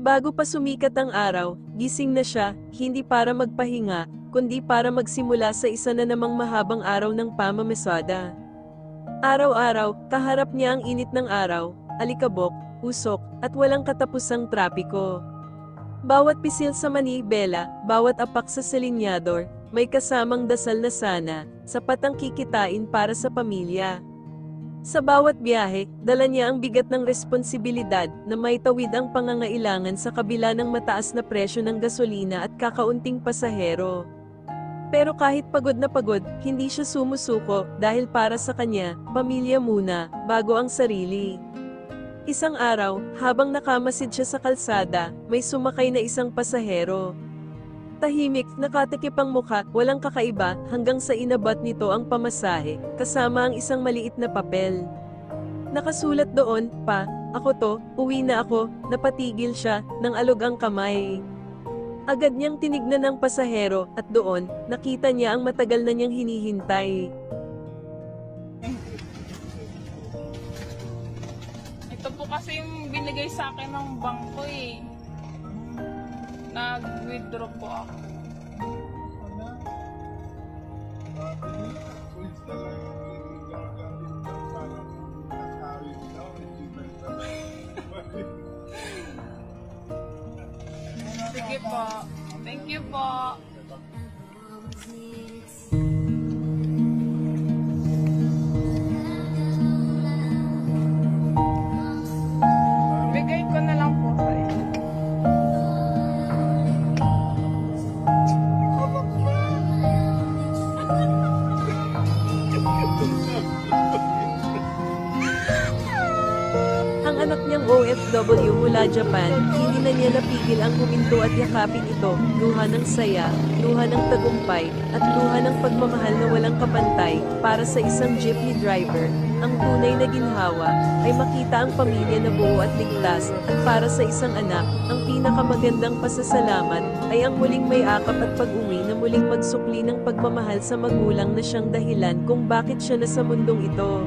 Bago pa sumikat ang araw, gising na siya, hindi para magpahinga, kundi para magsimula sa isa na namang mahabang araw ng pamamesada. Araw-araw, kaharap niya ang init ng araw, alikabok, usok, at walang katapusang trapiko. Bawat pisil sa manibela, bawat apak sa selinyador, may kasamang dasal na sana, sapat ang kikitain para sa pamilya. Sa bawat biyahe, dala niya ang bigat ng responsibilidad na maitawid ang pangangailangan sa kabila ng mataas na presyo ng gasolina at kakaunting pasahero. Pero kahit pagod na pagod, hindi siya sumusuko dahil para sa kanya, pamilya muna, bago ang sarili. Isang araw, habang nakamasid siya sa kalsada, may sumakay na isang pasahero. Tahimik, nakatakip ang mukha, walang kakaiba, hanggang sa inabat nito ang pamasahe, kasama ang isang maliit na papel. Nakasulat doon, "Pa, ako to, uwi na ako." Napatigil siya, nang alog ang kamay. Agad niyang tinignan ang pasahero, at doon, nakita niya ang matagal na niyang hinihintay. Ito po kasi yung binigay sa akin ng bangko eh. Nag-withdraw po ako. Sige po. Thank you po. Bigay ko na lang po sa iyo. Ang anak niyang OFW mula Japan, hindi na niya napigil ang huminto at yakapin ito, luha ng saya, luha ng tagumpay, at luha ng pagmamahal na walang kapantay. Para sa isang jeepney driver, ang tunay na ginhawa ay makita ang pamilya na buo at ligtas, at para sa isang anak, ang pinakamagandang pasasalamat ay ang muling may akap at pag-uwi na muling magsukli ng pagmamahal sa magulang na siyang dahilan kung bakit siya nasa mundong ito.